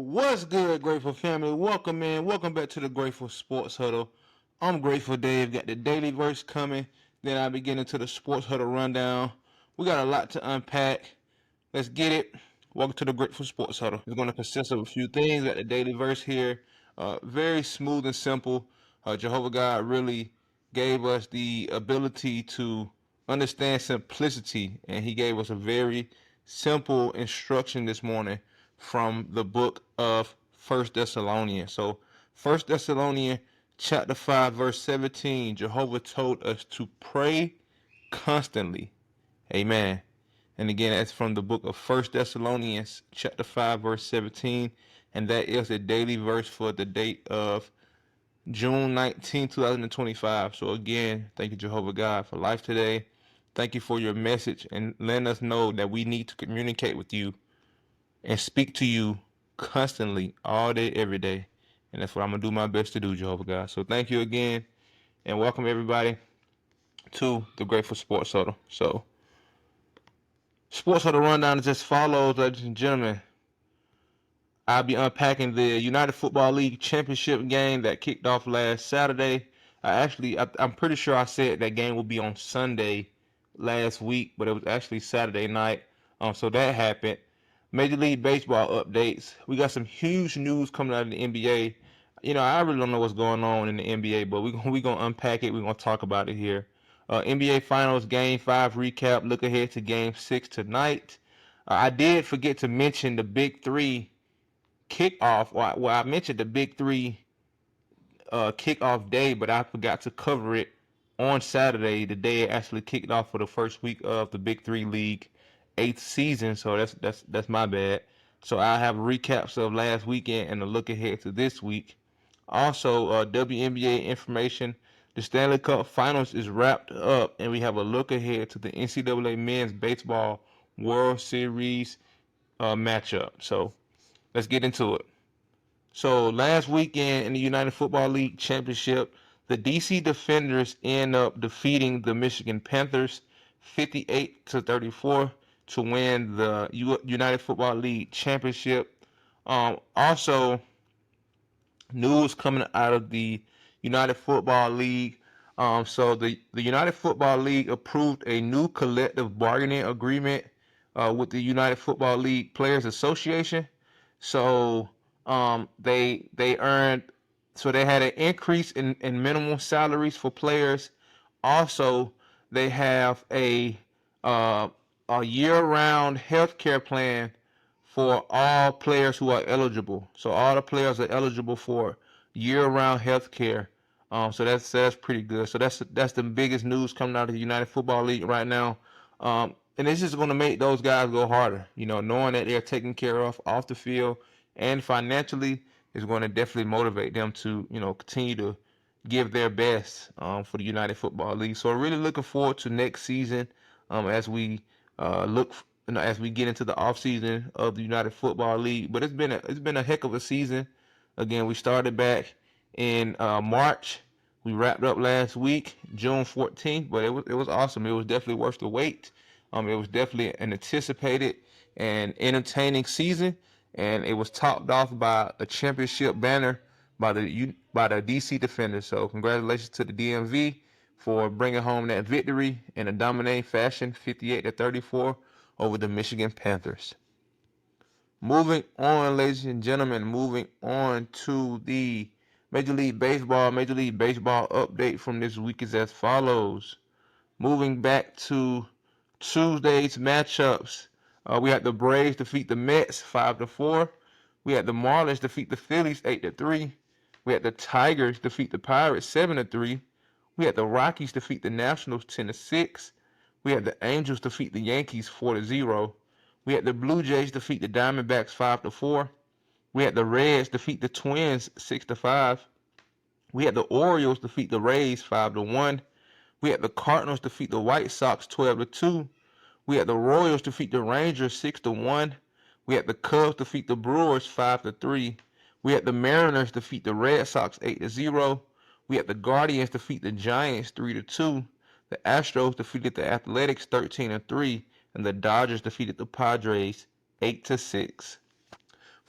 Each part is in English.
What's good, Grateful family? Welcome in. Welcome back to the Grateful Sports Huddle. I'm Grateful Dave. Got the daily verse coming. Then I'll be getting to the Sports Huddle rundown. We got a lot to unpack. Let's get it. Welcome to the Grateful Sports Huddle. It's going to consist of a few things. Got the daily verse here. Very smooth and simple. Jehovah God really gave us the ability to understand simplicity, and He gave us a very simple instruction this morning from the book of First Thessalonians. So, First Thessalonians chapter 5, verse 17, Jehovah told us to pray constantly. Amen. And again, that's from the book of First Thessalonians chapter 5, verse 17. And that is a daily verse for the date of June 19, 2025. So again, thank you, Jehovah God, for life today. Thank you for your message and letting us know that we need to communicate with you and speak to you constantly, all day, every day. And that's what I'm going to do my best to do, Jehovah God. So thank you again, and welcome everybody to the Grateful Sports Huddle. So, Sports Huddle rundown is as follows, ladies and gentlemen. I'll be unpacking the United Football League championship game that kicked off last Saturday. I'm pretty sure I said that game will be on Sunday last week, but it was actually Saturday night. So that happened. Major League Baseball updates. We got some huge news coming out of the NBA. I really don't know what's going on in the NBA, but we're going to unpack it. We're going to talk about it here. NBA Finals Game 5 recap. Look ahead to Game 6 tonight. I did forget to mention the Big 3 kickoff. Well, I mentioned the Big 3 kickoff day, but I forgot to cover it on Saturday, the day it actually kicked off for the first week of the Big 3 League 8th season. So that's my bad. So I have recaps of last weekend and a look ahead to this week. Also, WNBA information. The Stanley Cup Finals is wrapped up, and we have a look ahead to the NCAA Men's Baseball World Series matchup. So let's get into it. So last weekend in the United Football League Championship, the DC Defenders end up defeating the Michigan Panthers 58-34 to win the United Football League Championship. Also, news coming out of the United Football League. So the United Football League approved a new collective bargaining agreement with the United Football League Players Association. So they had an increase in minimum salaries for players. Also, they have a year-round health care plan for all players who are eligible. So all the players are eligible for year-round health care. So that's pretty good. So that's the biggest news coming out of the United Football League right now. And it's just going to make those guys go harder. Knowing that they're taken care of off the field and financially is going to definitely motivate them to continue to give their best for the United Football League. So I'm really looking forward to next season as we as we get into the offseason of the United Football League. But it's been a heck of a season. Again, we started back in March. We wrapped up last week, June 14th, but it was awesome. It was definitely worth the wait. It was definitely an anticipated and entertaining season, and it was topped off by a championship banner by the DC Defenders. So congratulations to the DMV for bringing home that victory in a dominating fashion, 58-34 over the Michigan Panthers. Moving on, ladies and gentlemen, moving on to the Major League Baseball update from this week is as follows. Moving back to Tuesday's matchups, we had the Braves defeat the Mets 5-4. We had the Marlins defeat the Phillies 8-3. We had the Tigers defeat the Pirates 7-3. We had the Rockies defeat the Nationals 10-6. We had the Angels defeat the Yankees 4-0. We had the Blue Jays defeat the Diamondbacks 5-4. We had the Reds defeat the Twins 6-5. We had the Orioles defeat the Rays 5-1. We had the Cardinals defeat the White Sox 12-2. We had the Royals defeat the Rangers 6-1. We had the Cubs defeat the Brewers 5-3. We had the Mariners defeat the Red Sox 8-0. We had the Guardians defeat the Giants 3-2. The Astros defeated the Athletics 13-3, and the Dodgers defeated the Padres 8-6.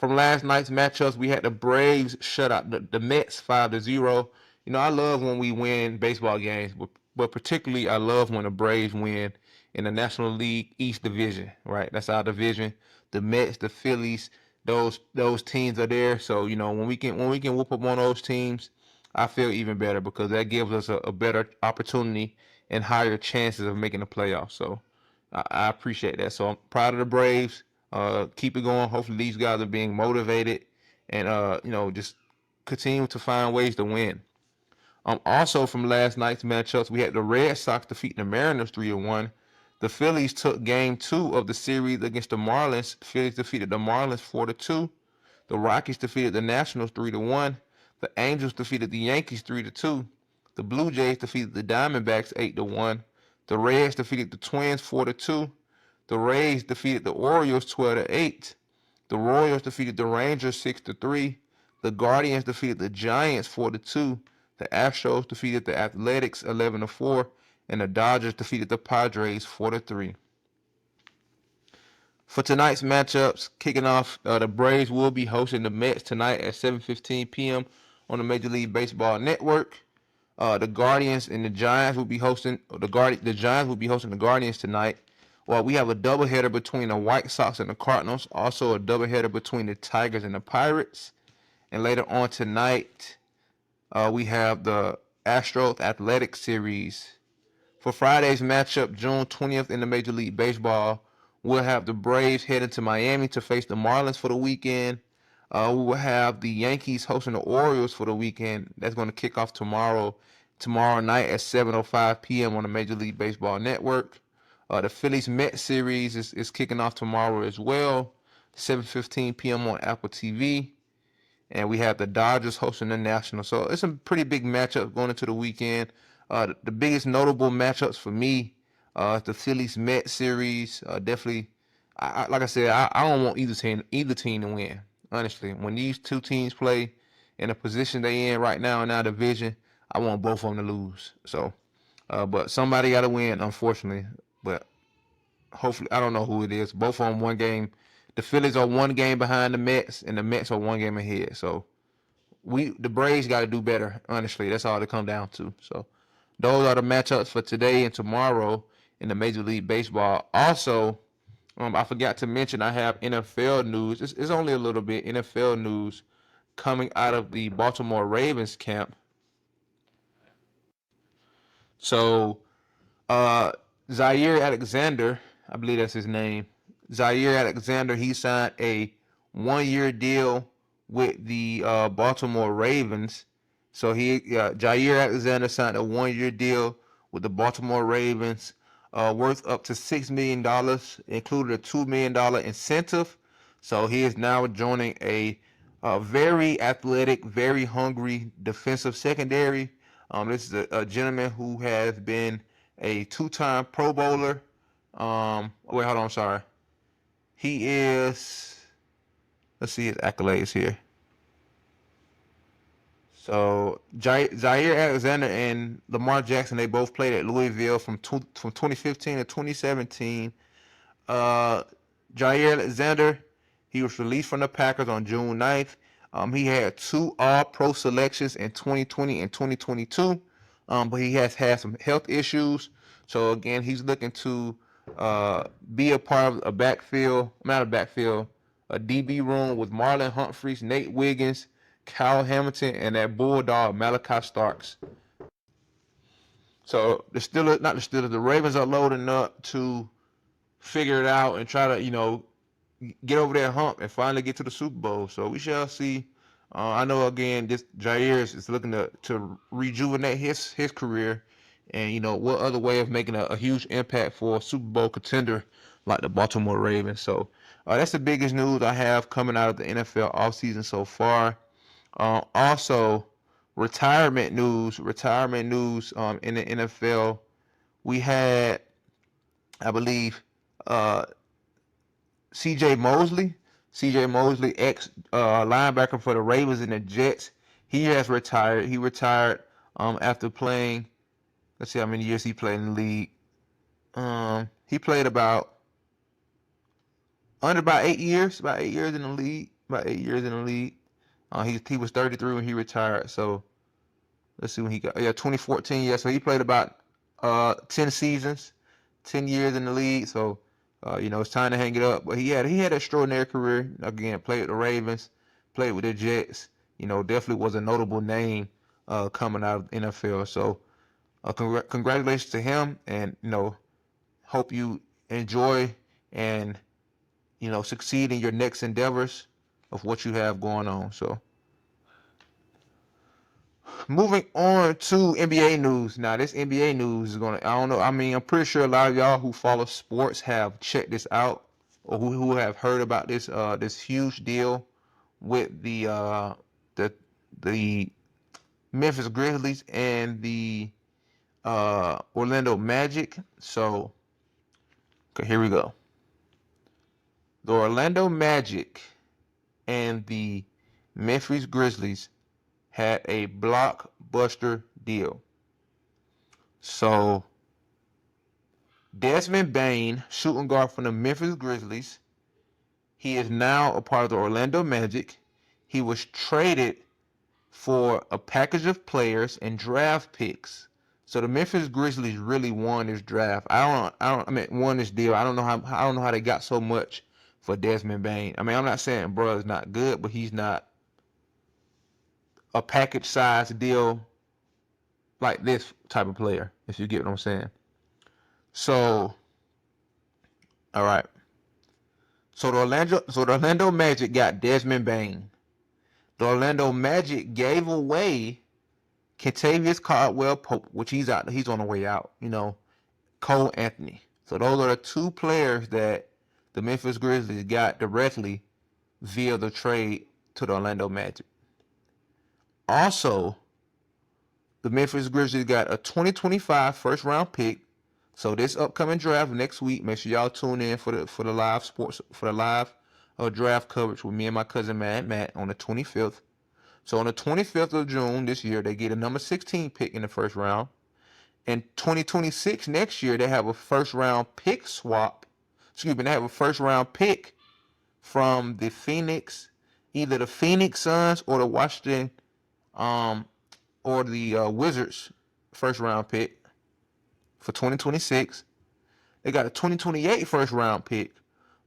From last night's matchups, we had the Braves shut out the Mets 5-0. I love when we win baseball games, but particularly I love when the Braves win in the National League East Division. Right, that's our division. The Mets, the Phillies, those teams are there. So when we can whoop up on those teams, I feel even better because that gives us a better opportunity and higher chances of making the playoffs. So I appreciate that. So I'm proud of the Braves. Keep it going. Hopefully these guys are being motivated and just continue to find ways to win. Also from last night's matchups, we had the Red Sox defeat the Mariners 3-1. The Phillies took game 2 of the series against the Marlins. The Phillies defeated the Marlins 4-2. The Rockies defeated the Nationals 3-1. The Angels defeated the Yankees 3-2. The Blue Jays defeated the Diamondbacks 8-1. The Reds defeated the Twins 4-2. The Rays defeated the Orioles 12-8. The Royals defeated the Rangers 6-3. The Guardians defeated the Giants 4-2. The Astros defeated the Athletics 11-4. And the Dodgers defeated the Padres 4-3. For tonight's matchups, kicking off, the Braves will be hosting the Mets tonight at 7:15 p.m. on the Major League Baseball Network. The Guardians and the Giants will be hosting the Giants will be hosting the Guardians tonight. Well, we have a doubleheader between the White Sox and the Cardinals. Also, a doubleheader between the Tigers and the Pirates. And later on tonight, we have the Astros Athletic Series. For Friday's matchup, June 20th in the Major League Baseball, we'll have the Braves heading to Miami to face the Marlins for the weekend. We will have the Yankees hosting the Orioles for the weekend. That's going to kick off tomorrow night at 7:05 p.m. on the Major League Baseball Network. The Phillies Mets series is kicking off tomorrow as well, 7:15 p.m. on Apple TV. And we have the Dodgers hosting the Nationals. So it's a pretty big matchup going into the weekend. The biggest notable matchups for me, the Phillies Mets series. Definitely, like I said, I don't want either team to win. Honestly, when these two teams play in the position they in right now in our division, I want both of them to lose. So, but somebody got to win, unfortunately. But hopefully, I don't know who it is. Both of them one game. The Phillies are one game behind the Mets, and the Mets are one game ahead. So the Braves got to do better. Honestly, that's all it come down to. So those are the matchups for today and tomorrow in the Major League Baseball. Also, I forgot to mention I have NFL news. It's only a little bit NFL news coming out of the Baltimore Ravens camp. So, Zaire Alexander, I believe that's his name. Zaire Alexander, he signed a 1-year deal with the Baltimore Ravens. So Jair Alexander signed a 1-year deal with the Baltimore Ravens, worth up to $6 million, including a $2 million incentive. So he is now joining a very athletic, very hungry defensive secondary. This is a gentleman who has been a 2-time Pro Bowler. Wait, hold on, I'm sorry. He is, let's see his accolades here. So Zaire Alexander and Lamar Jackson, they both played at Louisville from 2015 to 2017. Jair Alexander, he was released from the Packers on June 9th. He had 2 All-Pro selections in 2020 and 2022, but he has had some health issues. So again, he's looking to be a part of a DB room with Marlon Humphreys, Nate Wiggins, Kyle Hamilton, and that Bulldog Malachi Starks. So the Ravens are loading up to figure it out and try to, get over that hump and finally get to the Super Bowl. So we shall see. I know again, this Jair is looking to rejuvenate his career, and what other way of making a huge impact for a Super Bowl contender like the Baltimore Ravens. So that's the biggest news I have coming out of the NFL offseason so far. Also, retirement news in the NFL. We had, I believe, C.J. Mosley, ex linebacker for the Ravens and the Jets. He has retired. He retired after playing. Let's see how many years he played in the league. He played about 8 years in the league. about 8 years in the league. He was 33 when he retired. So let's see when he got. Yeah, 2014. Yeah, so he played about 10 seasons, 10 years in the league. So it's time to hang it up. But he had an extraordinary career. Again, played with the Ravens, played with the Jets. Definitely was a notable name coming out of the NFL. So congratulations to him, and hope you enjoy and succeed in your next endeavors of what you have going on. So moving on to NBA news. Now this NBA news is I don't know. I mean, I'm pretty sure a lot of y'all who follow sports have checked this out, or who have heard about this huge deal with the Memphis Grizzlies and the Orlando Magic. So okay, here we go. The Orlando Magic and the Memphis Grizzlies had a blockbuster deal. So Desmond Bane, shooting guard from the Memphis Grizzlies, he is now a part of the Orlando Magic. He was traded for a package of players and draft picks. So the Memphis Grizzlies really won this draft. Won this deal. I don't know how they got so much for Desmond Bane. I mean, I'm not saying bro is not good, but he's not a package size deal like this type of player, if you get what I'm saying. So, all right. So the Orlando Magic got Desmond Bane. The Orlando Magic gave away Kentavious Caldwell-Pope, which he's on the way out. Cole Anthony. So those are the two players that the Memphis Grizzlies got directly via the trade to the Orlando Magic. Also, the Memphis Grizzlies got a 2025 first round pick. So this upcoming draft next week, make sure y'all tune in for the live draft coverage with me and my cousin Matt on the 25th. So on the 25th of June this year, they get a number 16 pick in the first round. In 2026 next year, they have a first round pick swap. They have a first round pick from the either the Phoenix Suns or the Washington or the Wizards first round pick for 2026. They got a 2028 first round pick,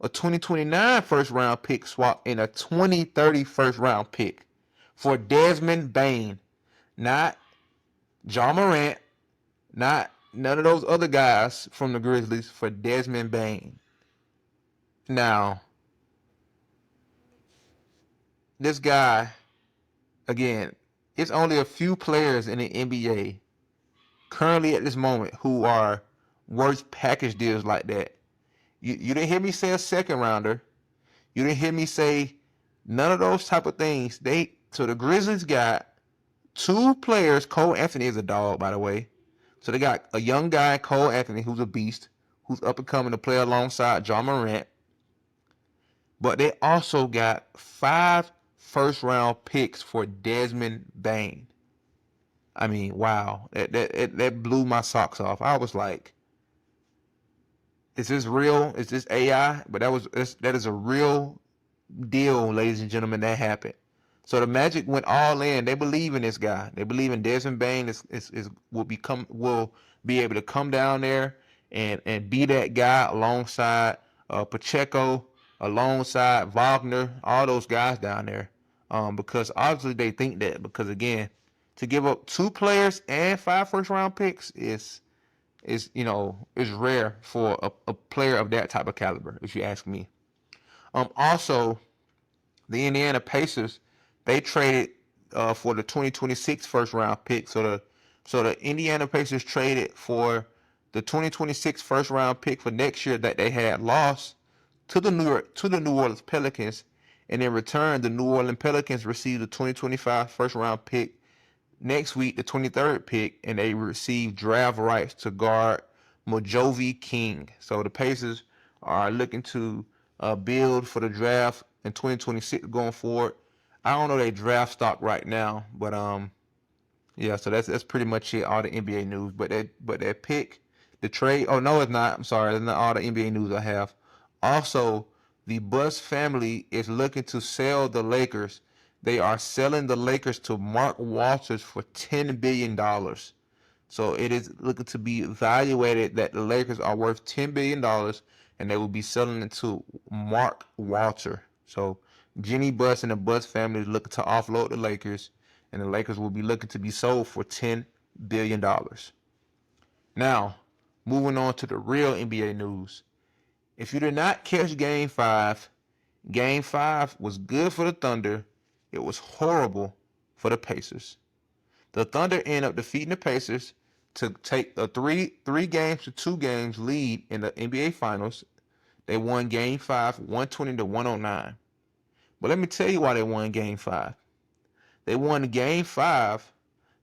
a 2029 first round pick swap, and a 2030 first round pick for Desmond Bane. Not Ja Morant, not none of those other guys from the Grizzlies, for Desmond Bane. Now, this guy, again, it's only a few players in the NBA currently at this moment who are worth package deals like that. You didn't hear me say a second rounder. You didn't hear me say none of those type of things. So the Grizzlies got two players. Cole Anthony is a dog, by the way. So they got a young guy, Cole Anthony, who's a beast, who's up and coming to play alongside Ja Morant. But they also got 5 first-round picks for Desmond Bane. I mean, wow. That blew my socks off. I was like, is this real? Is this AI? But that is a real deal, ladies and gentlemen, that happened. So the Magic went all in. They believe in this guy. They believe in Desmond Bane will be able to come down there and be that guy alongside Pacheco, alongside Wagner, all those guys down there. Because obviously they think that, because again, to give up 2 players and 5 first round picks is rare for a player of that type of caliber, if you ask me. Also, the Indiana Pacers, they traded for the 2026 first round pick. So the Indiana Pacers traded for the 2026 first round pick for next year that they had lost to the New Orleans Pelicans, and in return, the New Orleans Pelicans received the 2025 first round pick next week, the 23rd pick, and they received draft rights to guard Mojovi King. So the Pacers are looking to build for the draft in 2026 going forward. I don't know their draft stock right now, but yeah. So that's pretty much it. All the NBA news, but that pick, the trade. Oh no, it's not. I'm sorry, that's not all the NBA news I have. Also, The Buss family is looking to sell the Lakers. They are selling the Lakers to Mark Walters for $10 billion. So it is looking to be evaluated that the Lakers are worth $10 billion and they will be selling it to Mark Walter. So Jenny Buss and the Buss family is looking to offload the Lakers, and the Lakers will be looking to be sold for $10 billion. Now, moving on to the real NBA news. If you did not catch Game 5, Game 5 was good for the Thunder. It was horrible for the Pacers. The Thunder ended up defeating the Pacers to take a three games to 2 games lead in the NBA Finals. They won Game 5, 120 to 109. But let me tell you why they won Game 5. They won Game 5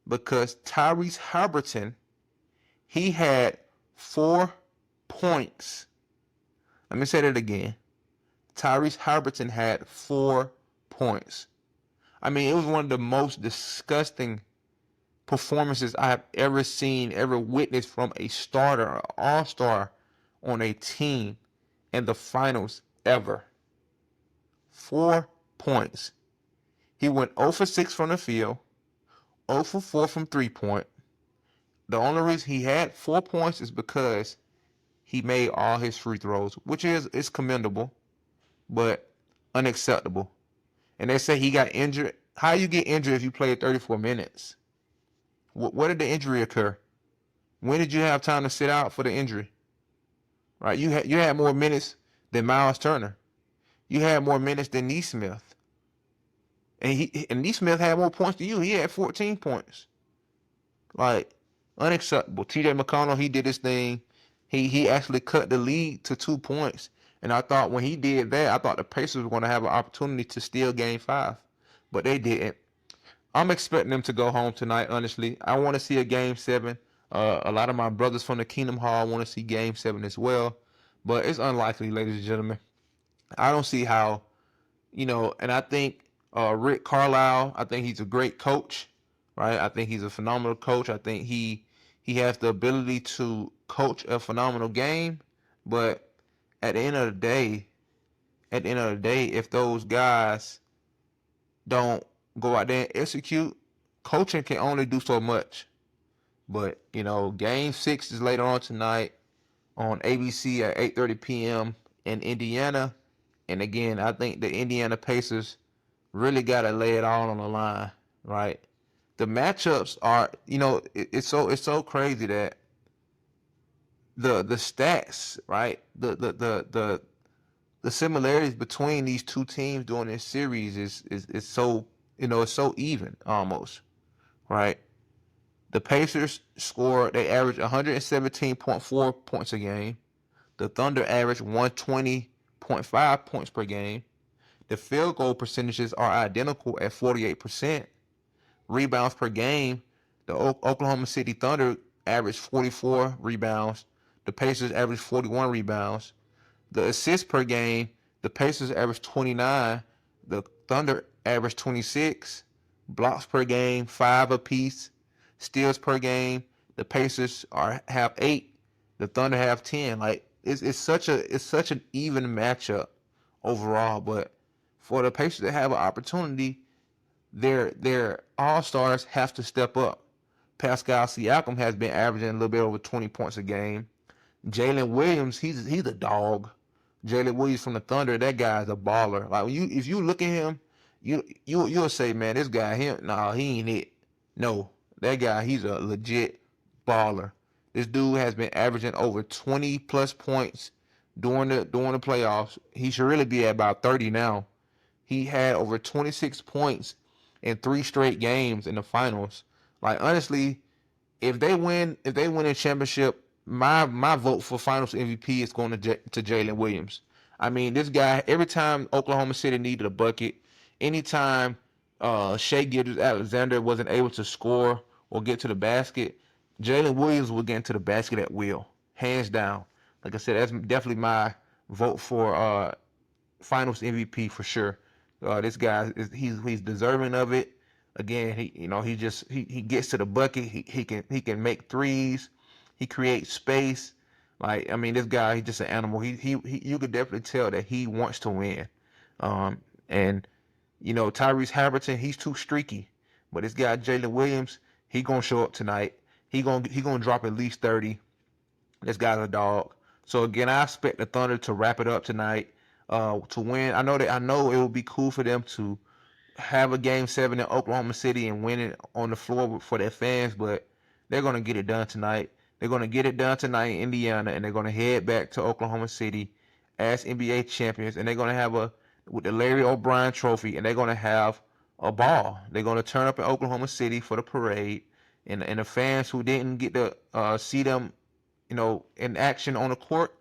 because Tyrese Halliburton, he had 4 points. Let me say that again. Tyrese Halliburton had 4 points. I mean, it was one of the most disgusting performances I have ever seen, ever witnessed from a starter, an all-star on a team in the finals ever. 4 points. He went 0 for 6 from the field, 0 for 4 from 3-point. The only reason he had 4 points is because he made all his free throws, which is commendable, but unacceptable. And they say he got injured. How you get injured if you played 34 minutes? Where did the injury occur? When did you have time to sit out for the injury? Right? You had more minutes than Miles Turner. You had more minutes than Nesmith. And Nesmith had more points than you. He had 14 points. Like, unacceptable. TJ McConnell, he did his thing. He actually cut the lead to 2 points. And I thought when he did that, I thought the Pacers were going to have an opportunity to steal Game 5. But they didn't. I'm expecting them to go home tonight, honestly. I want to see a Game 7. A lot of my brothers from the Kingdom Hall want to see Game 7 as well. But it's unlikely, ladies and gentlemen. I don't see how, and I think Rick Carlisle, I think he's a great coach, right? I think he's a phenomenal coach. I think he has the ability to coach a phenomenal game. But at the end of the day, if those guys don't go out there and execute, coaching can only do so much. But, Game 6 is later on tonight on ABC at 8:30 p.m. in Indiana. And again, I think the Indiana Pacers really got to lay it all on the line, right? The matchups are, it's so crazy that the stats, right? The similarities between these two teams during this series is so, it's so even almost, right? The Pacers they average 117.4 points a game. The Thunder average 120.5 points per game. The field goal percentages are identical at 48%. Rebounds per game, the Oklahoma City Thunder average 44 rebounds. The Pacers average 41 rebounds. The assists per game, the Pacers average 29. The Thunder average 26. Blocks per game, 5 apiece. Steals per game, the Pacers have 8. The Thunder have 10. Like it's such an even matchup overall. But for the Pacers to have an opportunity, their all-stars have to step up. Pascal Siakam has been averaging a little bit over 20 points a game. Jalen Williams, he's a dog. Jalen Williams from the Thunder, that guy's a baller. Like if you look at him, you'll say, man, this guy, he ain't it. No, that guy, he's a legit baller. This dude has been averaging over 20 plus points during the playoffs. He should really be at about 30 now. He had over 26 points in 3 straight games in the finals. Like honestly, if they win a championship, my vote for Finals MVP is going to Jalen Williams. I mean, this guy, every time Oklahoma City needed a bucket, anytime Shai Gilgeous-Alexander wasn't able to score or get to the basket, Jalen Williams will get into the basket at will, hands down. Like I said, that's definitely my vote for Finals MVP for sure. This guy he's deserving of it. Again, he gets to the bucket. He can make threes. He creates space. Like, I mean, this guy, he's just an animal. You could definitely tell that he wants to win. And Tyrese Halliburton, he's too streaky. But this guy Jalen Williams, he gonna show up tonight. He gonna drop at least 30. This guy's a dog. So again, I expect the Thunder to wrap it up tonight, to win. I know it would be cool for them to have a game 7 in Oklahoma City and win it on the floor for their fans, but they're gonna get it done tonight. They're gonna get it done tonight in Indiana, and they're gonna head back to Oklahoma City as NBA champions, and they're gonna have with the Larry O'Brien Trophy, and they're gonna have a ball. They're gonna turn up in Oklahoma City for the parade, and the fans who didn't get to see them, in action on the court,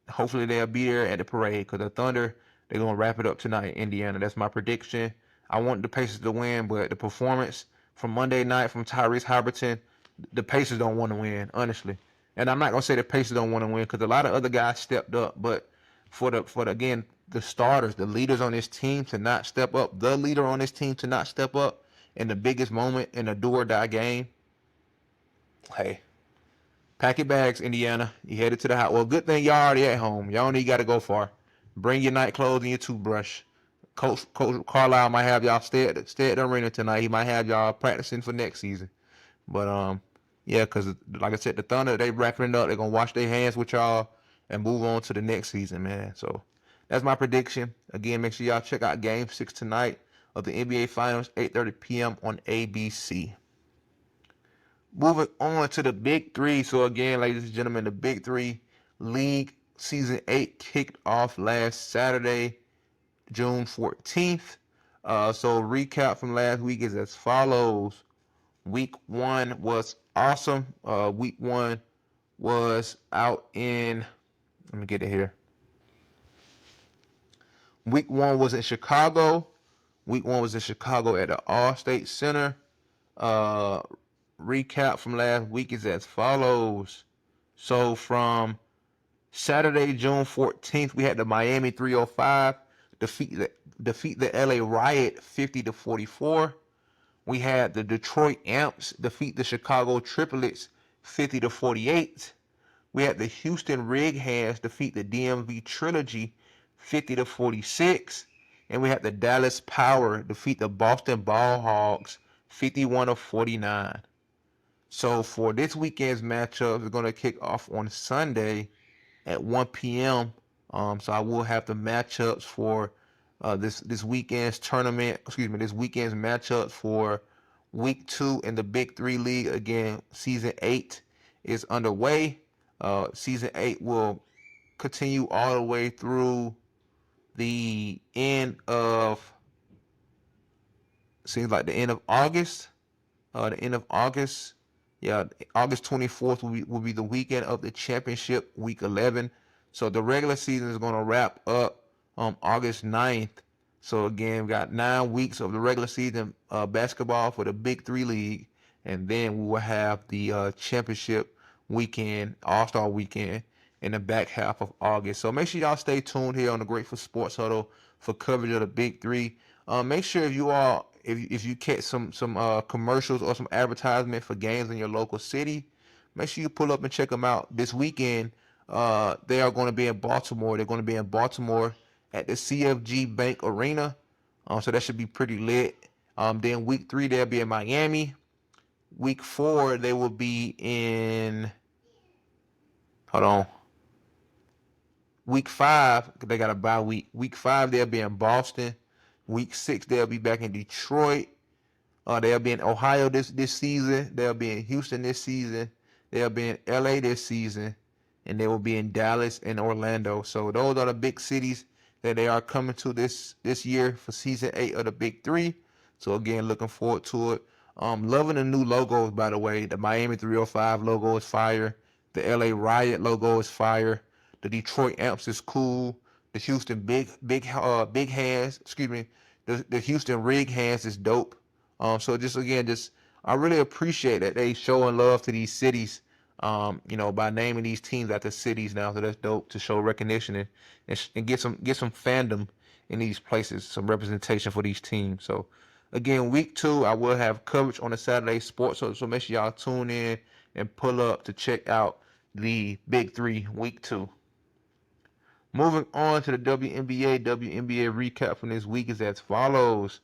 hopefully they'll be there at the parade, because the Thunder, they're gonna wrap it up tonight in Indiana. That's my prediction. I want the Pacers to win, but the performance from Monday night from Tyrese Halliburton, the Pacers don't want to win, honestly. And I'm not gonna say the Pacers don't want to win, because a lot of other guys stepped up, but for the starters, the leaders on this team to not step up, the leader on this team to not step up in the biggest moment in a do or die game, hey, pack your bags, Indiana. You headed to the house. Well, good thing y'all already at home. Y'all don't even got to go far. Bring your night clothes and your toothbrush. Coach Carlisle might have y'all stay at the arena tonight. He might have y'all practicing for next season. But yeah, because like I said, the Thunder, they wrapping it up. They're gonna wash their hands with y'all and move on to the next season, man. So that's my prediction. Again, make sure y'all check out Game 6 tonight of the NBA Finals, 8:30 p.m. on ABC. Moving on to the Big Three. So again, ladies and gentlemen, the Big Three League Season 8 kicked off last Saturday, June 14th. So recap from last week is as follows. Week 1 was awesome. Week 1 was out in, let me get it here. Week 1 was in Chicago. Week 1 was in Chicago at the All-State Center. Recap from last week is as follows. So from Saturday, June 14th, we had the Miami 305 defeat the LA Riot 50-44. We had the Detroit Amps defeat the Chicago Triplets 50-48. We had the Houston Rig Hands defeat the DMV Trilogy 50-46. And we had the Dallas Power defeat the Boston Ball Hogs 51-49. So for this weekend's matchup, we're going to kick off on Sunday at 1 p.m. So I will have the matchups for this weekend's tournament. This weekend's matchups for Week 2 in the Big Three League. Again, Season 8 is underway. Season 8 will continue all the way through the end of, seems like the end of August. Yeah, August 24th will be the weekend of the championship, week 11. So the regular season is going to wrap up on August 9th. So again, we got 9 weeks of the regular season basketball for the Big Three League. And then we will have the championship weekend, All-Star weekend, in the back half of August. So make sure y'all stay tuned here on the Grateful Sports Huddle for coverage of the Big Three. Make sure if you catch some commercials or some advertisement for games in your local city, make sure you pull up and check them out. This weekend, they are going to be in Baltimore. They're going to be in Baltimore at the CFG Bank Arena. So that should be pretty lit. Then week 3, they'll be in Miami. Week 4, they will be in, week 5, they got a bye week. Week 5, they'll be in Boston. Week 6, they'll be back in Detroit. They'll be in Ohio this season. They'll be in Houston this season. They'll be in LA this season. And they will be in Dallas and Orlando. So those are the big cities that they are coming to this year for Season 8 of the Big Three. So again, looking forward to it. Loving the new logos, by the way. The Miami 305 logo is fire. The LA Riot logo is fire. The Detroit Amps is cool. The Houston big hands, the Houston Rig Hands is dope. So I really appreciate that they showing love to these cities, by naming these teams after cities now. So that's dope to show recognition and get some fandom in these places, some representation for these teams. So again, week 2, I will have coverage on the Saturday sports. So make sure y'all tune in and pull up to check out the Big Three Week 2. Moving on to the WNBA. WNBA recap from this week is as follows.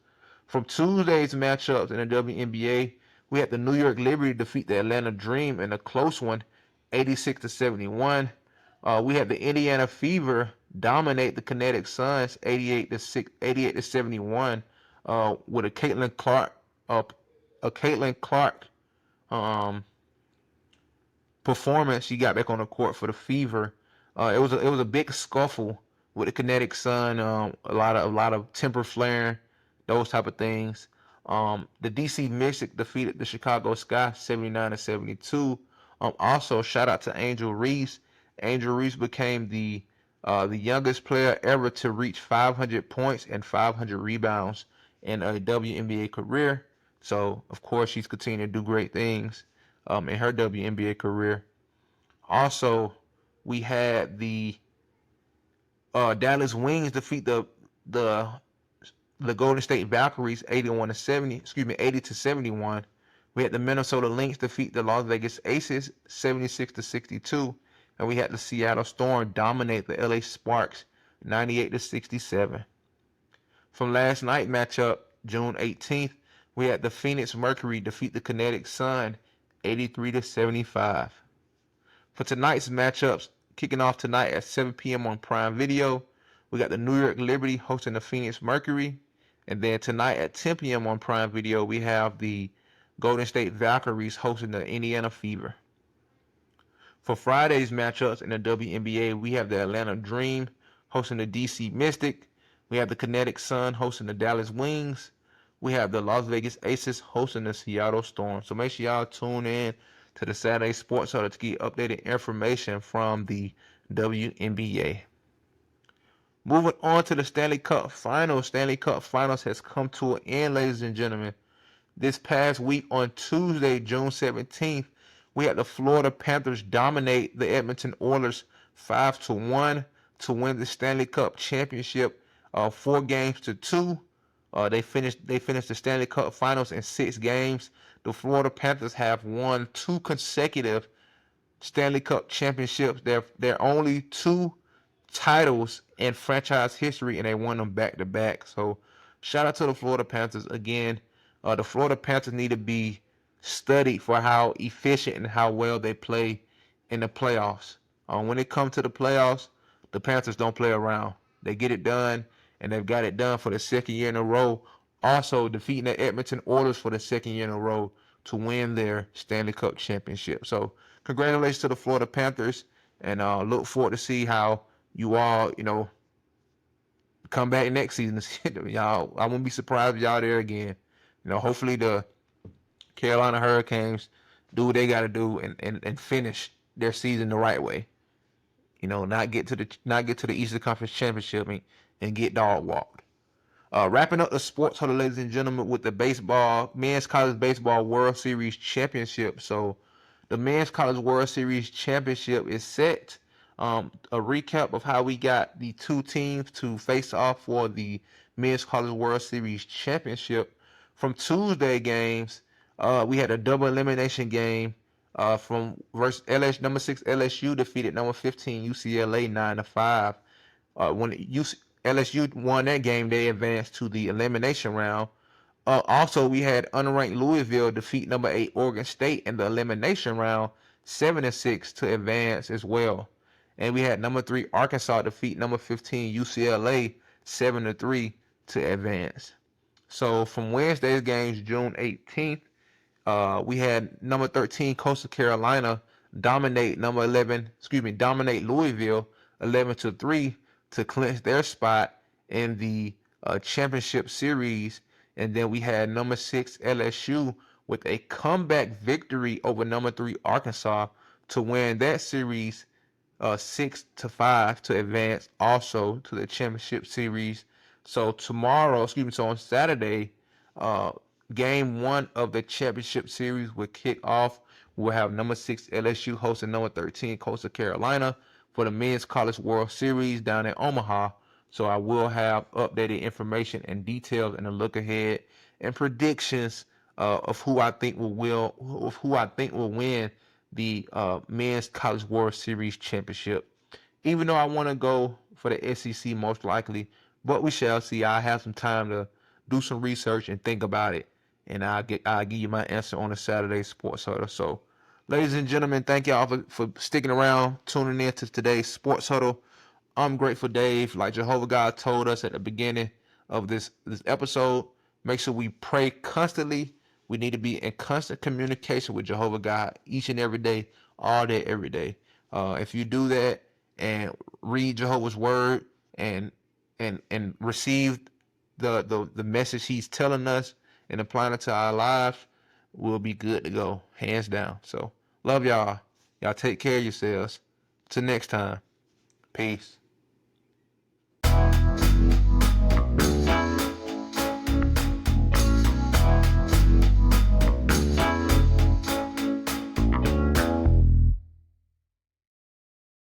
From Tuesday's matchups in the WNBA, we had the New York Liberty defeat the Atlanta Dream in a close one, 86-71. We had the Indiana Fever dominate the Kinetic Suns, 88-71, with a Caitlin Clark performance. She got back on the court for the Fever. It was a big scuffle with the Kinetic Sun. A lot of temper flaring, those type of things. The DC Mystic defeated the Chicago Sky 79-72. Also, shout out to Angel Reese. Angel Reese became the youngest player ever to reach 500 points and 500 rebounds in a WNBA career. So, of course, she's continuing to do great things in her WNBA career. Also, we had the Dallas Wings defeat the Golden State Valkyries 80-71. We had the Minnesota Lynx defeat the Las Vegas Aces 76-62, and we had the Seattle Storm dominate the LA Sparks 98-67. From last night's matchup, June 18th, we had the Phoenix Mercury defeat the Kinetic Sun 83-75. For tonight's matchups, kicking off tonight at 7 p.m. on Prime Video, we got the New York Liberty hosting the Phoenix Mercury. And then tonight at 10 p.m. on Prime Video, we have the Golden State Valkyries hosting the Indiana Fever. For Friday's matchups in the WNBA, we have the Atlanta Dream hosting the DC Mystic. We have the Kinetic Sun hosting the Dallas Wings. We have the Las Vegas Aces hosting the Seattle Storm. So make sure y'all tune in to the Saturday Sports Huddle to get updated information from the WNBA. Moving on to the Stanley Cup Finals. Stanley Cup Finals has come to an end, ladies and gentlemen. This past week on Tuesday, June 17th, we had the Florida Panthers dominate the Edmonton Oilers 5-1 to win the Stanley Cup Championship 4-2. They finished the Stanley Cup Finals in 6 games. The Florida Panthers have won 2 consecutive Stanley Cup Championships. They're only 2 titles in franchise history, and they won them back-to-back. So shout out to the Florida Panthers again. The Florida Panthers need to be studied for how efficient and how well they play in the playoffs. When it comes to the playoffs, the Panthers don't play around. They get it done, and they've got it done for the second year in a row. Also defeating the Edmonton Oilers for the second year in a row to win their Stanley Cup Championship. So congratulations to the Florida Panthers, and look forward to see how you all, come back next season. Y'all, I wouldn't be surprised if y'all there again. Hopefully the Carolina Hurricanes do what they got to do and finish their season the right way. Not get to the Eastern Conference Championship and get dog walked. Wrapping up the Sports Huddle, ladies and gentlemen, with the Men's College Baseball World Series Championship. So the Men's College World Series Championship is set. A recap of how we got the 2 teams to face off for the Men's College World Series Championship. From Tuesday games, we had a double elimination game from versus number 6 LSU defeated number 15 UCLA 9-5. When LSU won that game, they advanced to the elimination round. Also, we had unranked Louisville defeat number 8 Oregon State in the elimination round 7-6 to advance as well. And we had number 3 Arkansas defeat number 15 UCLA 7-3 to advance. So from Wednesday's games, June 18th, we had number 13 Coastal Carolina dominate Louisville 11-3 to clinch their spot in the championship series. And then we had number 6 LSU with a comeback victory over number 3 Arkansas to win that series 6-5 to advance also to the championship series. So on Saturday, game 1 of the championship series will kick off. We'll have number 6 LSU hosting number 13 Coastal Carolina for the Men's College World Series down in Omaha. So I will have updated information and details and a look ahead and predictions of who I think will win the Men's College World Series Championship. Even though I want to go for the SEC most likely, but we shall see. I have some time to do some research and think about it, and I'll give you my answer on a Saturday Sports Huddle. So, ladies and gentlemen, thank y'all for sticking around, tuning in to today's Sports Huddle. I'm Grateful Dave. Like Jehovah God told us at the beginning of this episode, make sure we pray constantly. We need to be in constant communication with Jehovah God each and every day, all day, every day. If you do that and read Jehovah's word and receive the message he's telling us and applying it to our lives, we'll be good to go, hands down. So love y'all. Y'all take care of yourselves. Till next time. Peace.